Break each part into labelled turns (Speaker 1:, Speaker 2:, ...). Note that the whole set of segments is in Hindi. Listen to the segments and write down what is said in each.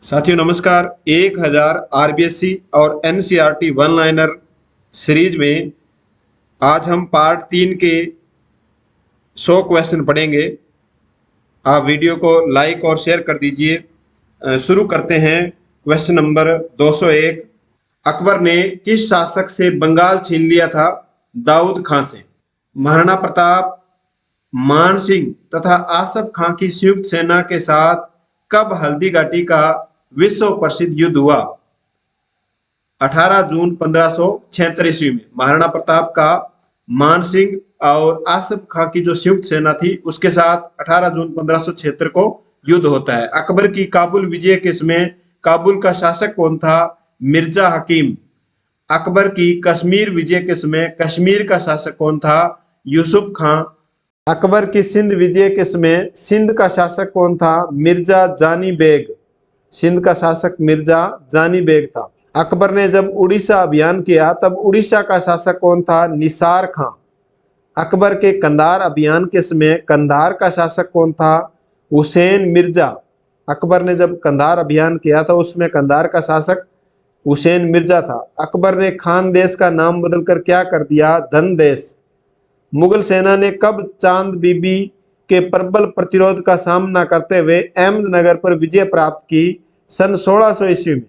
Speaker 1: साथियों नमस्कार। 1000 आरबीएससी और एनसीईआरटी वन लाइनर सीरीज में आज हम पार्ट 3 के 100 क्वेश्चन पढ़ेंगे। आप वीडियो को लाइक और शेयर कर दीजिए। शुरू करते हैं। Question number 201। अकबर ने किस शासक से बंगाल छीन लिया था? दाऊद खां से। महाराणा प्रताप, मान सिंह तथा आसफ खां की संयुक्त सेना के साथ कब हल्दी घाटी का विश्व प्रसिद्ध युद्ध हुआ? 18 जून 1576 ईस्वी में महाराणा प्रताप का मान सिंह और आसफ खां की जो संयुक्त सेना थी उसके साथ 18 जून 1576 को युद्ध होता है। अकबर की काबुल विजय के समय काबुल का शासक कौन था? मिर्जा हकीम। अकबर की कश्मीर विजय के समय कश्मीर का शासक कौन था? यूसुफ खां। अकबर की सिंध विजय के समय सिंध का शासक कौन था? मिर्जा जानी बेग। सिंध का शासक मिर्जा जानी बेग था। अकबर ने जब उड़ीसा अभियान किया तब उड़ीसा का शासक कौन था? निसार खां। अकबर के कंधार अभियान के समय कंधार का शासक कौन था? हुसैन मिर्जा। अकबर ने जब कंधार अभियान किया था उसमें कंधार का शासक हुसैन मिर्जा था। अकबर ने खान देश का नाम बदलकर क्या कर दिया? धन देश। मुगल सेना ने कब चांद बीबी के प्रबल प्रतिरोध का सामना करते हुए अहमदनगर पर विजय प्राप्त की? सन 1600 ईस्वी में।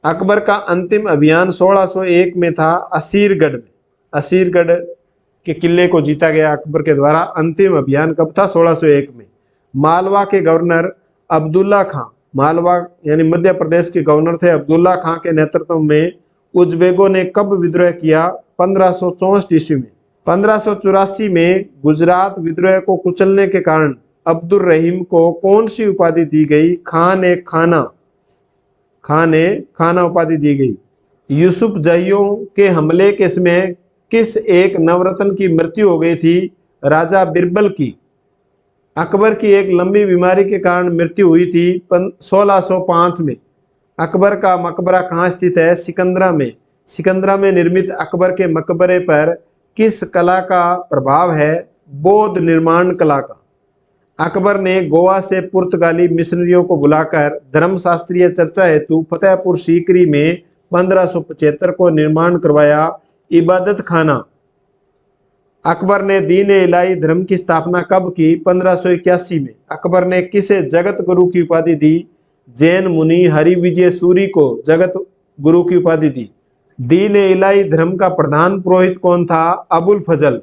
Speaker 1: अकबर का अंतिम अभियान 1601 में था असीरगढ़ में। असीरगढ़ के किले को जीता गया अकबर के द्वारा। अंतिम अभियान कब था? 1601 में। मालवा के गवर्नर अब्दुल्ला खां, मालवा यानी मध्य प्रदेश के गवर्नर थे अब्दुल्ला खां के नेतृत्व में उज्बेकों ने कब विद्रोह किया? 1564 ईस्वी में। 1584 में गुजरात विद्रोह को कुचलने के कारण अब्दुल रहीम को कौन सी उपाधि दी गई? खान ए खाना। खान ए खाना उपाधि दी गई। यूसुफ जहियों के हमले के समय किस एक नवरत्न की मृत्यु हो गई थी? राजा बिरबल की। अकबर की एक लंबी बीमारी के कारण मृत्यु हुई थी 1605 में। अकबर का मकबरा कहाँ स्थित है? सिकंदरा में। सिकंदरा में निर्मित अकबर के मकबरे पर किस कला का प्रभाव है? बौद्ध निर्माण कला का। अकबर ने गोवा से पुर्तगाली मिशनरियों को बुलाकर धर्मशास्त्रीय चर्चा हेतु फतेहपुर सीकरी में 1575 को निर्माण करवाया इबादत खाना। अकबर ने दीन इलाही धर्म की स्थापना कब की? 1581 में। अकबर ने किसे जगत गुरु की उपाधि दी? जैन मुनि हरिविजय सूरी को जगत गुरु की उपाधि दी। दीन इलाही धर्म का प्रधान पुरोहित कौन था? अबुल फजल।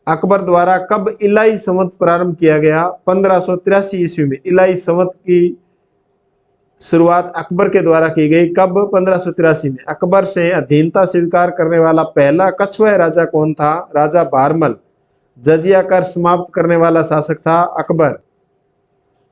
Speaker 1: अकबर द्वारा कब इलाही संवत प्रारंभ किया गया? 1583 ईस्वी में। इलाही संवत की शुरुआत अकबर के द्वारा की गई। कब? 1583 में। अकबर से अधीनता स्वीकार करने वाला पहला कछुआ राजा कौन था? राजा भारमल। जजिया कर समाप्त करने वाला शासक था अकबर।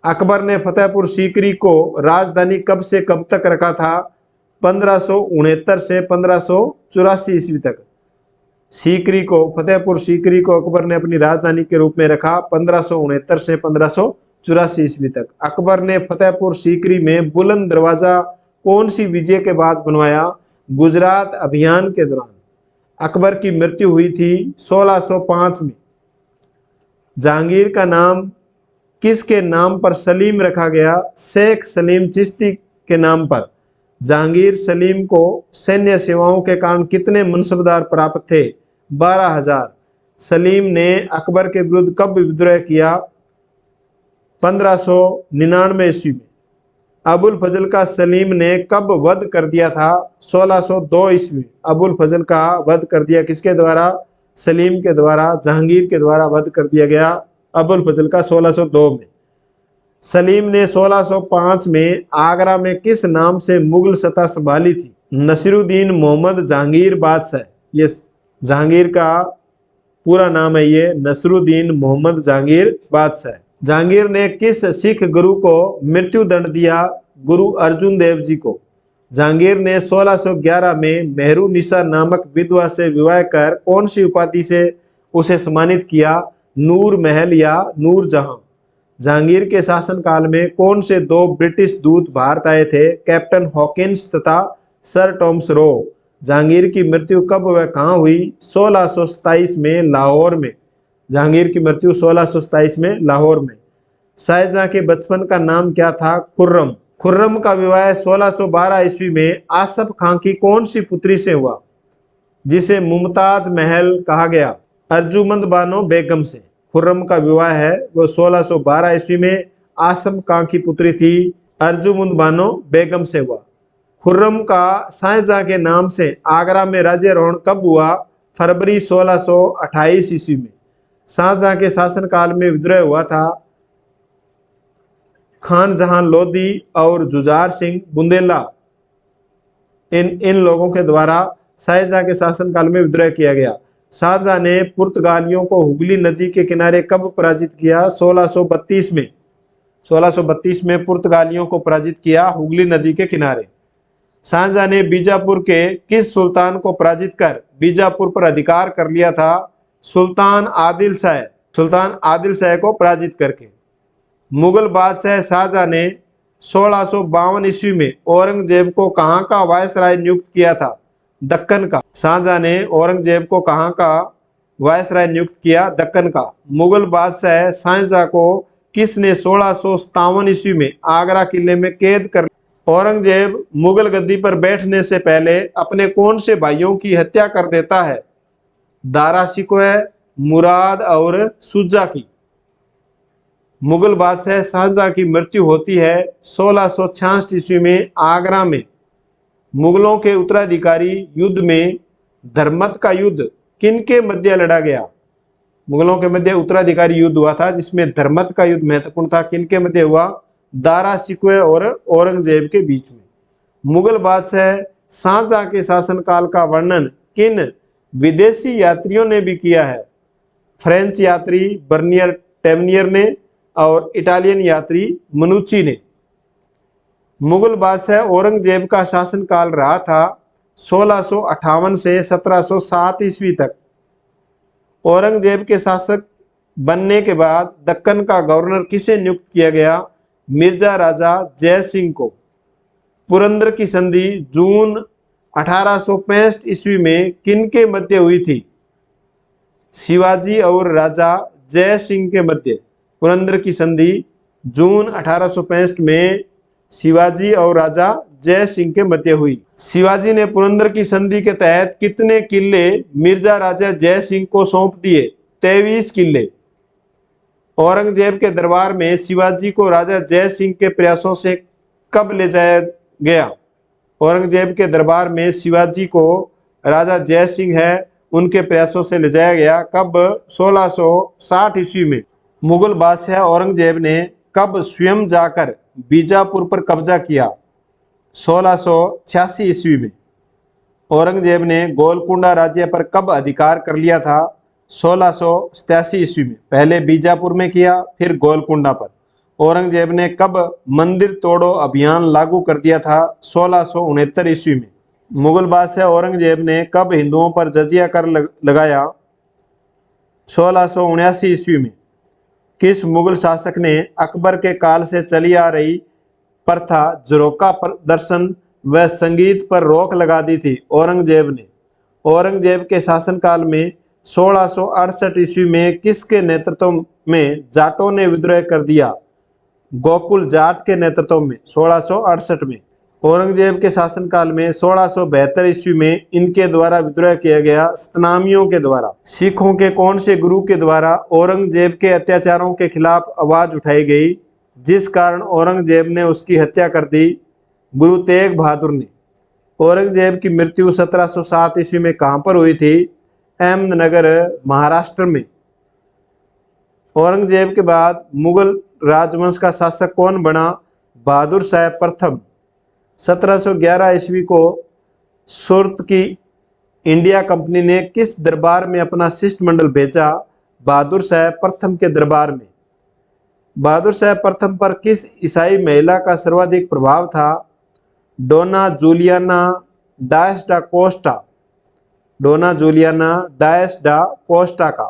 Speaker 1: अकबर ने फतेहपुर सीकरी को राजधानी कब से कब तक रखा था? 1569 से 1584 ईस्वी तक। सीकरी को, फतेहपुर सीकरी को अकबर ने अपनी राजधानी के रूप में रखा 1569 से 1584 ईस्वी तक। अकबर ने फतेहपुर सीकरी में बुलंद दरवाजा कौन सी विजय के बाद बनवाया? गुजरात अभियान के दौरान। अकबर की मृत्यु हुई थी 1605 में। जहांगीर का नाम किसके नाम पर सलीम रखा गया? शेख सलीम चिश्ती के नाम पर। जहांगीर सलीम को सैन्य सेवाओं के कारण कितने मनसबदार प्राप्त थे? 12,000। सलीम ने अकबर के विरुद्ध कब विद्रोह किया? 1599 ईस्वी में। अबुल फजल का सलीम ने कब वध कर दिया था? 1602 ईस्वी में। अबुल फजल का वध कर दिया किसके द्वारा? सलीम के द्वारा, जहांगीर के द्वारा वध कर दिया गया अबुल फजल का 1602 में। सलीम ने 1605 में आगरा में किस नाम से मुगल सत्ता संभाली थी? नसीरुद्दीन मोहम्मद जहांगीर बादशाह। ये जहांगीर का पूरा नाम है, ये नसीरुद्दीन मोहम्मद जहांगीर बादशाह। जहांगीर ने किस सिख गुरु को मृत्यु दंड दिया? गुरु अर्जुन देव जी को। जहांगीर ने 1611 में मेहरू निसा नामक विधवा से विवाह कर कौन सी उपाधि से उसे सम्मानित किया? नूर महल या नूर जहां। जहांगीर के शासनकाल में कौन से दो ब्रिटिश दूत भारत आए थे? कैप्टन हॉकिंस तथा सर टॉमस रो। जहांगीर की मृत्यु कब व कहाँ हुई? 1627 में लाहौर में। जहांगीर की मृत्यु 1627 में लाहौर में। शाहजहां के बचपन का नाम क्या था? खुर्रम। खुर्रम का विवाह 1612 ईस्वी में आसफ खां की कौन सी पुत्री से हुआ जिसे मुमताज महल कहा गया? अर्जुमंद बानो बेगम से। खुर्रम का विवाह है वो 1612 ईस्वी में आसफ खां की पुत्री थी अर्जुमंद बानो बेगम से हुआ। खुर्रम का शाहजहां के नाम से आगरा में राज्यारोहण कब हुआ? फरवरी 1628 ईस्वी में। शाहजहां के शासनकाल में विद्रोह हुआ था खान जहां लोधी और जुझार सिंह बुंदेला, इन लोगों के द्वारा शाहजहां के शासनकाल में विद्रोह किया गया। शाहजहां ने पुर्तगालियों को हुगली नदी के किनारे कब पराजित किया? 1632 में। 1632 में पुर्तगालियों को पराजित किया हुगली नदी के किनारे। शाहजहां ने बीजापुर के किस सुल्तान को पराजित कर बीजापुर पर अधिकार कर लिया था? सुल्तान आदिल शाह को पराजित करके। मुगल बादशाह शाहजहां ने 1652 ईस्वी में औरंगजेब को कहां का वायसराय नियुक्त किया था? दक्कन का। शाहजहां ने औरंगजेब को कहां का वायसराय नियुक्त किया? दक्कन का। मुगल बादशाह शाहजहां को किसने 1657 ईस्वी में आगरा किले में कैद कर? औरंगजेब मुगल गद्दी पर बैठने से पहले अपने कौन से भाइयों की हत्या कर देता है? दारा शिकोह, मुराद और शुजा की। मुगल बादशाह शाहजहां की मृत्यु होती है 1666 ईस्वी में आगरा में। मुगलों के उत्तराधिकारी युद्ध में धर्मत का युद्ध किनके मध्य लड़ा गया? मुगलों के मध्य उत्तराधिकारी युद्ध हुआ था जिसमें धर्मत का युद्ध महत्वपूर्ण था। किनके मध्य हुआ? दारा शिकोह और औरंगजेब के बीच में। मुगल बादशाह शाहजहां के शासनकाल का वर्णन किन विदेशी यात्रियों ने भी किया है? फ्रेंच यात्री बर्नियर टेमनियर ने और इटालियन यात्री मनुची ने। मुगल बादशाह औरंगजेब का शासनकाल रहा था 1658 से 1707 ईस्वी तक। औरंगजेब के शासक बनने के बाद दक्कन का गवर्नर किसे नियुक्त किया गया? मिर्जा राजा जय सिंह को। पुरंदर की संधि जून 1865 ईस्वी में किनके मध्य हुई थी? शिवाजी और राजा जय सिंह के मध्य। पुरंदर की संधि जून 1865 में शिवाजी और राजा जय सिंह के मध्य हुई। शिवाजी ने पुरंदर की संधि के तहत कितने किले मिर्जा राजा जय सिंह को सौंप दिए? 23 किले। औरंगजेब के दरबार में शिवाजी को राजा जय सिंह के प्रयासों से कब ले जाया गया? औरंगजेब के दरबार में शिवाजी को राजा जय सिंह है उनके प्रयासों से ले जाया गया। कब? 1660 ईस्वी में। मुगल बादशाह औरंगजेब ने कब स्वयं जाकर बीजापुर पर कब्जा किया? 1686 ईस्वी में। औरंगजेब ने गोलकुंडा राज्य पर कब अधिकार कर लिया था? 1687 ईस्वी में। पहले बीजापुर में किया फिर गोलकुंडा पर। औरंगजेब ने कब मंदिर तोड़ो अभियान लागू कर दिया था? 1669 ईस्वी में। मुगल बादशाह औरंगजेब ने कब हिंदुओं पर जजिया कर लगाया? 1679 ईस्वी में। किस मुगल शासक ने अकबर के काल से चली आ रही प्रथा झरोका प्रदर्शन व संगीत पर रोक लगा दी थी? औरंगजेब ने। औरंगजेब के शासनकाल में 1668 ईस्वी में किसके नेतृत्व में जाटों ने विद्रोह कर दिया? गोकुल जाट के नेतृत्व में 1668 में। औरंगजेब के शासनकाल में 1672 ईस्वी में इनके द्वारा विद्रोह किया गया सतनामियों के द्वारा। सिखों के कौन से गुरु के द्वारा औरंगजेब के अत्याचारों के खिलाफ आवाज उठाई गई जिस कारण औरंगजेब ने उसकी हत्या कर दी? गुरु तेग बहादुर ने। औरंगजेब की मृत्यु 1707 ईस्वी में कहां पर हुई थी? अहमदनगर महाराष्ट्र में। औरंगजेब के बाद मुगल राजवंश का शासक कौन बना? बहादुर शाह प्रथम। 1711 ईस्वी को सूरत की इंडिया कंपनी ने किस दरबार में अपना शिष्टमंडल भेजा? बहादुर शाह प्रथम के दरबार में। बहादुर शाह प्रथम पर किस ईसाई महिला का सर्वाधिक प्रभाव था? डोना जूलियाना डायस डा कोस्टा। डोना जूलियाना डायस डा कोस्टा का।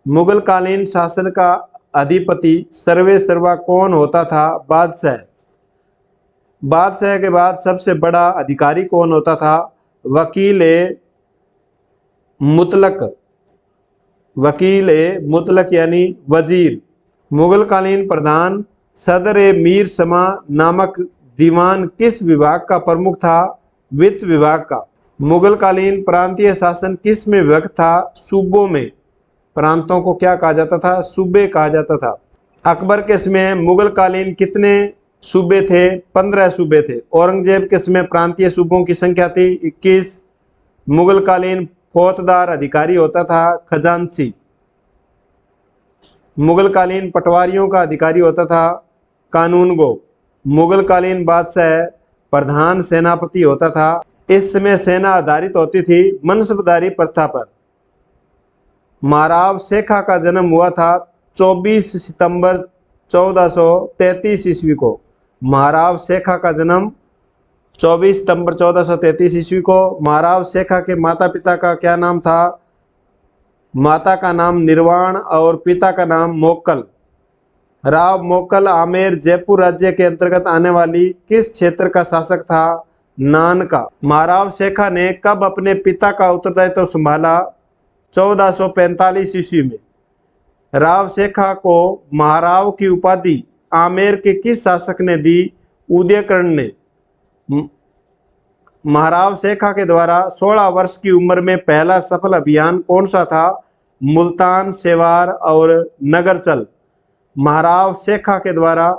Speaker 1: मुगल कालीन शासन का अधिपति सर्वे सर्वा कौन होता था? बादशाह। बादशाह के बाद सबसे बड़ा अधिकारी कौन होता था? वकील मुतलक। वकील मुतलक यानी वजीर। मुगल कालीन प्रधान सदर मीर समा नामक दीवान किस विभाग का प्रमुख था? वित्त विभाग का। मुगल कालीन प्रांतीय शासन किस में विभक्त था? सूबों में। प्रांतों को क्या कहा जाता था? सूबे कहा जाता था। अकबर के समय मुगल कालीन कितने सूबे थे? 15 सूबे थे। औरंगजेब के समय प्रांतीय सूबों की संख्या थी 21। मुगल कालीन फौजदार अधिकारी होता था खजांची। मुगल कालीन पटवारियों का अधिकारी होता था कानूनगो। मुगल कालीन बादशाह प्रधान सेनापति होता था। इस समय सेना आधारित होती थी मनसबदारी प्रथा पर। महाराव शेखा का जन्म हुआ था 24 सितंबर 1433 ईस्वी को। महाराव शेखा का जन्म 24 सितंबर 1433 ईस्वी को। महाराव शेखा के माता पिता का क्या नाम था? माता का नाम निर्वाण और पिता का नाम मोक्कल। राव मोक्कल आमेर जयपुर राज्य के अंतर्गत आने वाली किस क्षेत्र का शासक था? नान का। महाराव शेखा ने कब अपने पिता का उत्तरदायित्व संभाला? 1445 ईस्वी में। राव शेखा को महाराव की उपाधि आमेर के किस शासक ने दी? उदयकर्ण ने। महाराव शेखा के द्वारा 16 वर्ष की उम्र में पहला सफल अभियान कौन सा था? मुल्तान, सेवार और नगरचल। महाराव शेखा के द्वारा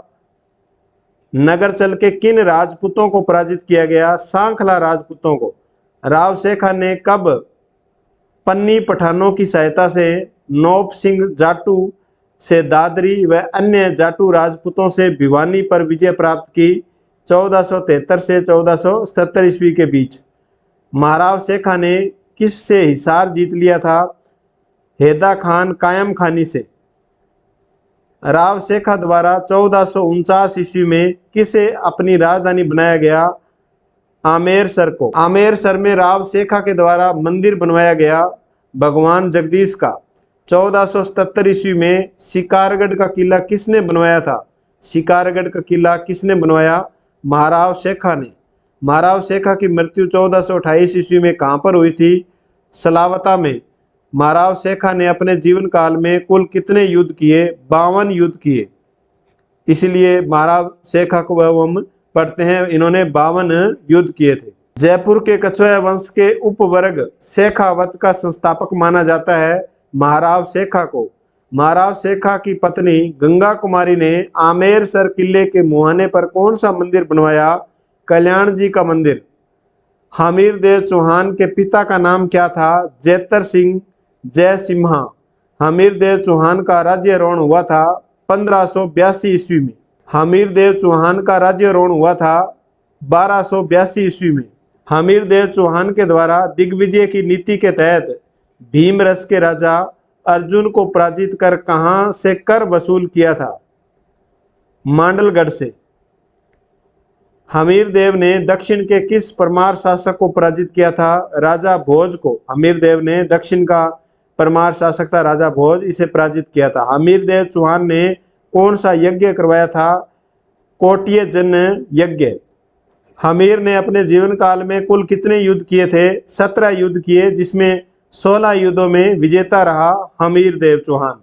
Speaker 1: नगरचल के किन राजपूतों को पराजित किया गया? सांखला राजपूतों को। राव शेखा ने कब पन्नी पठानों की सहायता से नौप सिंह जाटू से दादरी व अन्य जाटू राजपूतों से भिवानी पर विजय प्राप्त की? 1473 से 1477 ईस्वी के बीच। महाराव शेखा ने किस से हिसार जीत लिया था? हैदा खान कायम खानी से। राव शेखा द्वारा 1449 ईस्वी में किसे अपनी राजधानी बनाया गया? आमेरसर को। आमेरसर में राव शेखा के द्वारा मंदिर बनवाया गया भगवान जगदीश का। 1477 ईस्वी में शिकारगढ़ का किला किसने बनवाया था? शिकारगढ़ का किला किसने बनवाया? महाराव शेखा ने। महाराव शेखा की मृत्यु 1428 ईस्वी में कहाँ पर हुई थी? सलावता में। महाराव शेखा ने अपने जीवन काल में कुल कितने युद्ध किए? 52 युद्ध किए। इसलिए महाराव शेखा को हम पढ़ते हैं, इन्होंने 52 युद्ध किए थे। जयपुर के कछवाहा वंश के उपवर्ग शेखावत का संस्थापक माना जाता है महाराव शेखा को। महाराव शेखा की पत्नी गंगा कुमारी ने आमेरसर किले के मुहाने पर कौन सा मंदिर बनवाया? कल्याण जी का मंदिर। हमीर देव चौहान के पिता का नाम क्या था? जैतर सिंह जयसिम्हा। हमीर देव चौहान का राज्यारोहण हुआ था 1582 ईस्वी में। हमीर देव चौहान का राज्यारोहण हुआ था 1282 ईस्वी में। हमीर देव चौहान के द्वारा दिग्विजय की नीति के तहत भीमरस के राजा अर्जुन को पराजित कर कहां से कर वसूल किया था? मांडलगढ़ से। हमीर देव ने दक्षिण के किस परमार शासक को पराजित किया था? राजा भोज को। हमीर देव ने दक्षिण का परमार शासक था राजा भोज, इसे पराजित किया था। हमीर देव चौहान ने कौन सा यज्ञ करवाया था? कोटिय जन यज्ञ। हमीर ने अपने जीवन काल में कुल कितने युद्ध किए थे? 17 युद्ध किए, जिसमें 16 युद्धों में विजेता रहा हमीर देव चौहान।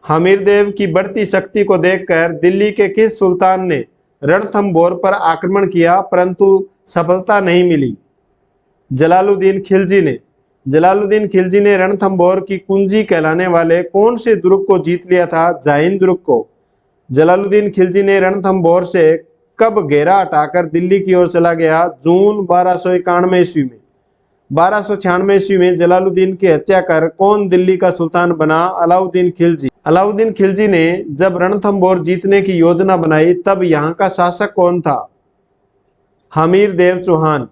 Speaker 1: हमीर देव की बढ़ती शक्ति को देखकर दिल्ली के किस सुल्तान ने रणथंभौर पर आक्रमण किया परंतु सफलता नहीं मिली? जलालुद्दीन खिलजी ने। जलालुद्दीन खिलजी ने रणथंभौर की कुंजी कहलाने वाले कौन से दुर्ग को जीत लिया था? जाहिन दुर्ग को। जलालुद्दीन खिलजी ने रणथंभौर से कब घेरा हटाकर दिल्ली की ओर चला गया? जून 1291 ईस्वी में। 1296 ईस्वी में जलालुद्दीन की हत्या कर कौन दिल्ली का सुल्तान बना? अलाउद्दीन खिलजी। अलाउद्दीन खिलजी ने जब रणथंभौर जीतने की योजना बनाई तब यहाँ का शासक कौन था? हमीर देव चौहान।